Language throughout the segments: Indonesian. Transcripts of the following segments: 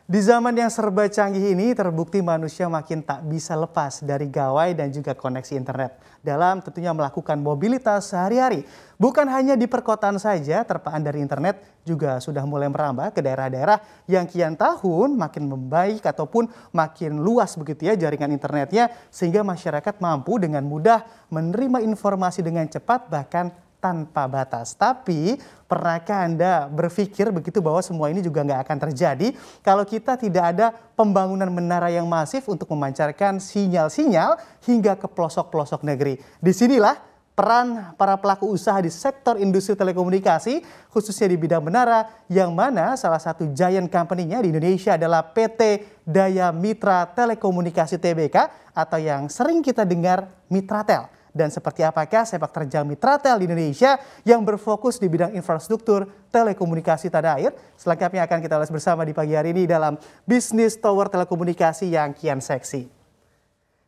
Di zaman yang serba canggih ini, terbukti manusia makin tak bisa lepas dari gawai dan juga koneksi internet dalam tentunya melakukan mobilitas sehari-hari. Bukan hanya di perkotaan saja, terpaan dari internet juga sudah mulai merambah ke daerah-daerah yang kian tahun makin membaik ataupun makin luas begitu ya jaringan internetnya, sehingga masyarakat mampu dengan mudah menerima informasi dengan cepat bahkan tanpa batas. Tapi pernahkah Anda berpikir begitu bahwa semua ini juga nggak akan terjadi kalau kita tidak ada pembangunan menara yang masif untuk memancarkan sinyal-sinyal hingga ke pelosok-pelosok negeri. Disinilah peran para pelaku usaha di sektor industri telekomunikasi, khususnya di bidang menara, yang mana salah satu giant company-nya di Indonesia adalah PT Daya Mitra Telekomunikasi Tbk atau yang sering kita dengar Mitratel. Dan seperti apakah sepak terjang Mitratel di Indonesia yang berfokus di bidang infrastruktur telekomunikasi tanah air? Selengkapnya akan kita ulas bersama di pagi hari ini dalam Bisnis Tower Telekomunikasi yang kian seksi.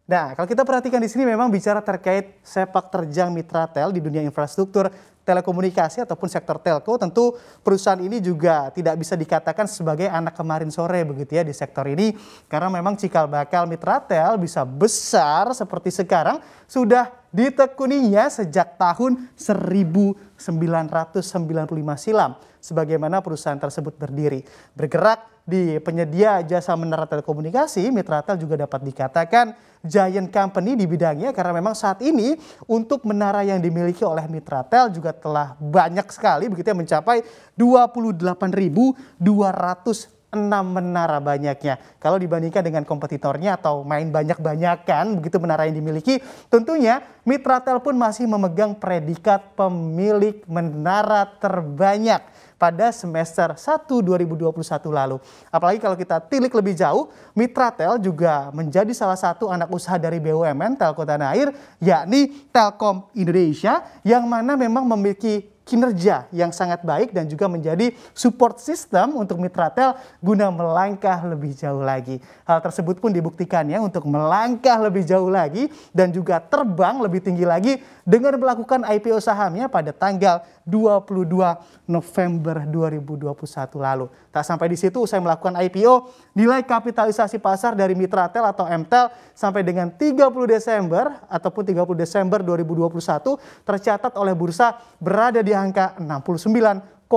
Nah, kalau kita perhatikan di sini memang bicara terkait sepak terjang Mitratel di dunia infrastruktur telekomunikasi ataupun sektor telco, tentu perusahaan ini juga tidak bisa dikatakan sebagai anak kemarin sore begitu ya di sektor ini, karena memang cikal bakal Mitratel bisa besar seperti sekarang sudah ditekuninya sejak tahun 1995 silam, sebagaimana perusahaan tersebut berdiri. Bergerak di penyedia jasa menara telekomunikasi, Mitratel juga dapat dikatakan giant company di bidangnya karena memang saat ini untuk menara yang dimiliki oleh Mitratel juga telah banyak sekali begitu ya, mencapai 28.206 menara banyaknya. Kalau dibandingkan dengan kompetitornya atau main banyak-banyakan begitu menara yang dimiliki, tentunya Mitratel pun masih memegang predikat pemilik menara terbanyak pada semester 1 2021 lalu. Apalagi kalau kita tilik lebih jauh, Mitratel juga menjadi salah satu anak usaha dari BUMN Telco Tanah Air, yakni Telkom Indonesia, yang mana memang memiliki kinerja yang sangat baik dan juga menjadi support system untuk Mitratel guna melangkah lebih jauh lagi. Hal tersebut pun dibuktikannya untuk melangkah lebih jauh lagi dan juga terbang lebih tinggi lagi dengan melakukan IPO sahamnya pada tanggal 22 November 2021 lalu. Tak sampai di situ, usai melakukan IPO, nilai kapitalisasi pasar dari Mitratel atau MTEL sampai dengan 30 Desember ataupun 30 Desember 2021 tercatat oleh bursa berada di angka 69,3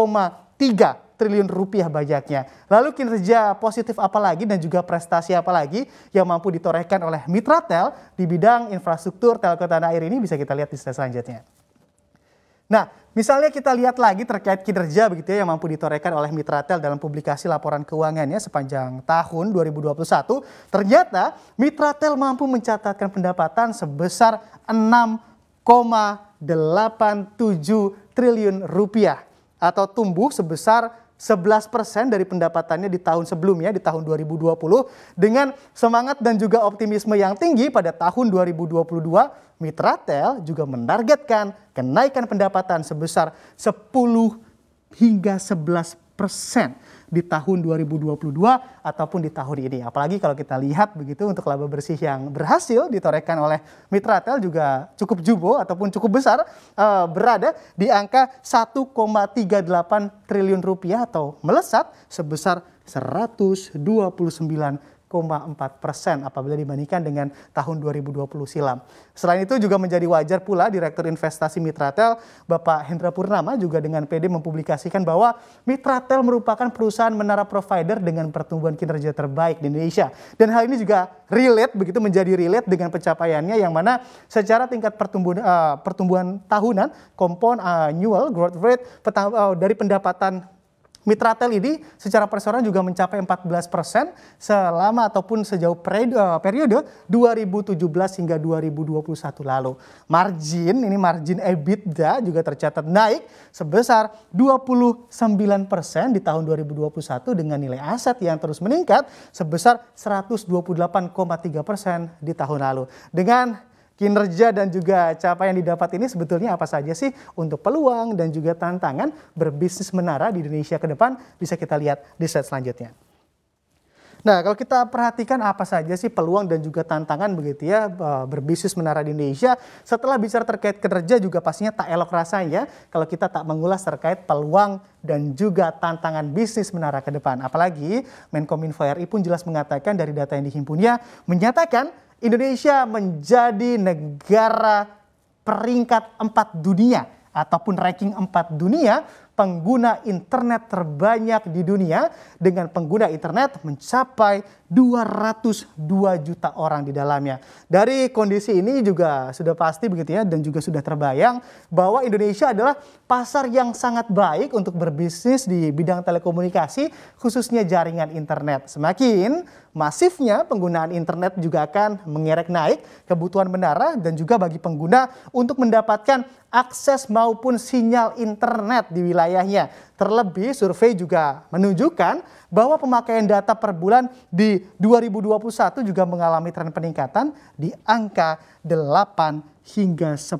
triliun rupiah banyaknya. Lalu kinerja positif apalagi dan juga prestasi apalagi yang mampu ditorehkan oleh Mitratel di bidang infrastruktur telco tanah air ini bisa kita lihat di slide selanjutnya. Nah, misalnya kita lihat lagi terkait kinerja begitu ya yang mampu ditorehkan oleh Mitratel dalam publikasi laporan keuangannya sepanjang tahun 2021, ternyata Mitratel mampu mencatatkan pendapatan sebesar 6,87 triliun rupiah atau tumbuh sebesar 11% dari pendapatannya di tahun sebelumnya, di tahun 2020, dengan semangat dan juga optimisme yang tinggi pada tahun 2022, Mitratel juga menargetkan kenaikan pendapatan sebesar 10 hingga 11% di tahun 2022 ataupun di tahun ini. Apalagi kalau kita lihat begitu untuk laba bersih yang berhasil ditorehkan oleh Mitratel juga cukup jumbo ataupun cukup besar, berada di angka 1,38 triliun rupiah atau melesat sebesar 129,4% apabila dibandingkan dengan tahun 2020 silam. Selain itu juga menjadi wajar pula Direktur Investasi Mitratel, Bapak Hendra Purnama juga dengan PD mempublikasikan bahwa Mitratel merupakan perusahaan menara provider dengan pertumbuhan kinerja terbaik di Indonesia. Dan hal ini juga relate begitu menjadi relate dengan pencapaiannya yang mana secara tingkat pertumbuhan tahunan compound annual growth rate dari pendapatan Mitratel ini secara perseroan juga mencapai 14% selama ataupun sejauh periode 2017 hingga 2021 lalu. Margin EBITDA juga tercatat naik sebesar 29% di tahun 2021 dengan nilai aset yang terus meningkat sebesar 128,3% di tahun lalu. Dengan kinerja dan juga capaian yang didapat ini sebetulnya apa saja sih untuk peluang dan juga tantangan berbisnis menara di Indonesia ke depan? Bisa kita lihat di slide selanjutnya. Nah, kalau kita perhatikan apa saja sih peluang dan juga tantangan begitu ya berbisnis menara di Indonesia. Setelah bicara terkait kinerja juga pastinya tak elok rasanya kalau kita tak mengulas terkait peluang dan juga tantangan bisnis menara ke depan. Apalagi Menkominfo RI pun jelas mengatakan dari data yang dihimpunnya menyatakan Indonesia menjadi negara peringkat 4 dunia ataupun ranking 4 dunia pengguna internet terbanyak di dunia dengan pengguna internet mencapai 202 juta orang di dalamnya. Dari kondisi ini juga sudah pasti begitu ya dan juga sudah terbayang bahwa Indonesia adalah pasar yang sangat baik untuk berbisnis di bidang telekomunikasi khususnya jaringan internet. Semakin masifnya penggunaan internet juga akan mengerek naik kebutuhan menara dan juga bagi pengguna untuk mendapatkan akses maupun sinyal internet di wilayahnya. Terlebih survei juga menunjukkan bahwa pemakaian data per bulan di 2021 juga mengalami tren peningkatan di angka 8 hingga 10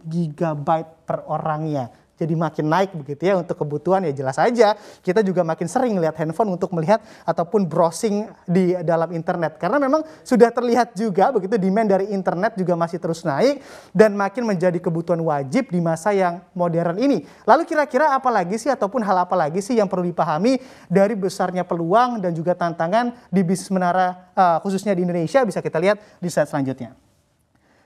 GB per orangnya. Jadi makin naik begitu ya untuk kebutuhan ya jelas aja kita juga makin sering lihat handphone untuk melihat ataupun browsing di dalam internet. Karena memang sudah terlihat juga begitu demand dari internet juga masih terus naik dan makin menjadi kebutuhan wajib di masa yang modern ini. Lalu kira-kira apa lagi sih ataupun hal apa lagi sih yang perlu dipahami dari besarnya peluang dan juga tantangan di bisnis menara khususnya di Indonesia bisa kita lihat di slide selanjutnya.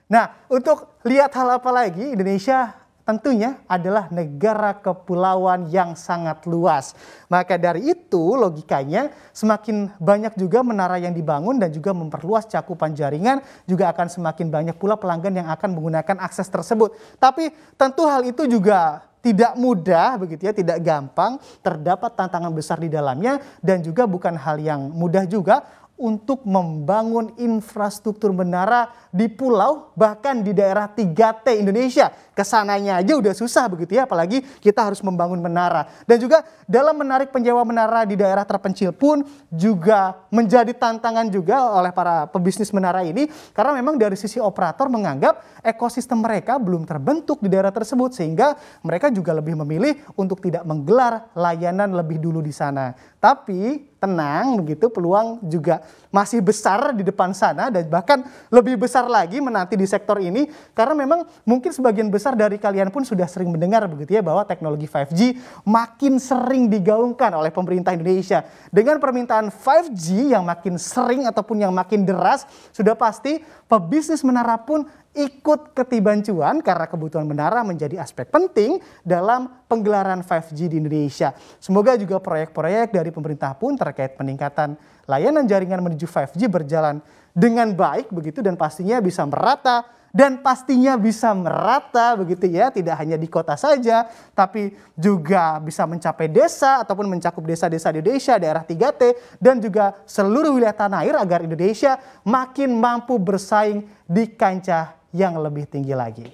Nah untuk lihat hal apa lagi Indonesia tentunya adalah negara kepulauan yang sangat luas. Maka dari itu logikanya semakin banyak juga menara yang dibangun dan juga memperluas cakupan jaringan juga akan semakin banyak pula pelanggan yang akan menggunakan akses tersebut. Tapi tentu hal itu juga tidak mudah begitu ya, tidak gampang, terdapat tantangan besar di dalamnya dan juga bukan hal yang mudah juga untuk membangun infrastruktur menara di pulau bahkan di daerah 3T Indonesia. Kesananya aja udah susah begitu ya, apalagi kita harus membangun menara. Dan juga dalam menarik penyewa menara di daerah terpencil pun juga menjadi tantangan juga oleh para pebisnis menara ini. Karena memang dari sisi operator menganggap ekosistem mereka belum terbentuk di daerah tersebut. Sehingga mereka juga lebih memilih untuk tidak menggelar layanan lebih dulu di sana. Tapi tenang begitu, peluang juga masih besar di depan sana dan bahkan lebih besar lagi menanti di sektor ini karena memang mungkin sebagian besar dari kalian pun sudah sering mendengar begitu ya bahwa teknologi 5G makin sering digaungkan oleh pemerintah Indonesia. Dengan permintaan 5G yang makin sering ataupun yang makin deras, sudah pasti pebisnis menara pun ikut ketiban cuan karena kebutuhan menara menjadi aspek penting dalam penggelaran 5G di Indonesia. Semoga juga proyek-proyek dari pemerintah pun terkait peningkatan layanan jaringan menuju 5G berjalan dengan baik begitu dan pastinya bisa merata begitu ya, tidak hanya di kota saja tapi juga bisa mencapai desa ataupun mencakup desa-desa di Indonesia, daerah 3T dan juga seluruh wilayah tanah air agar Indonesia makin mampu bersaing di kancah yang lebih tinggi lagi.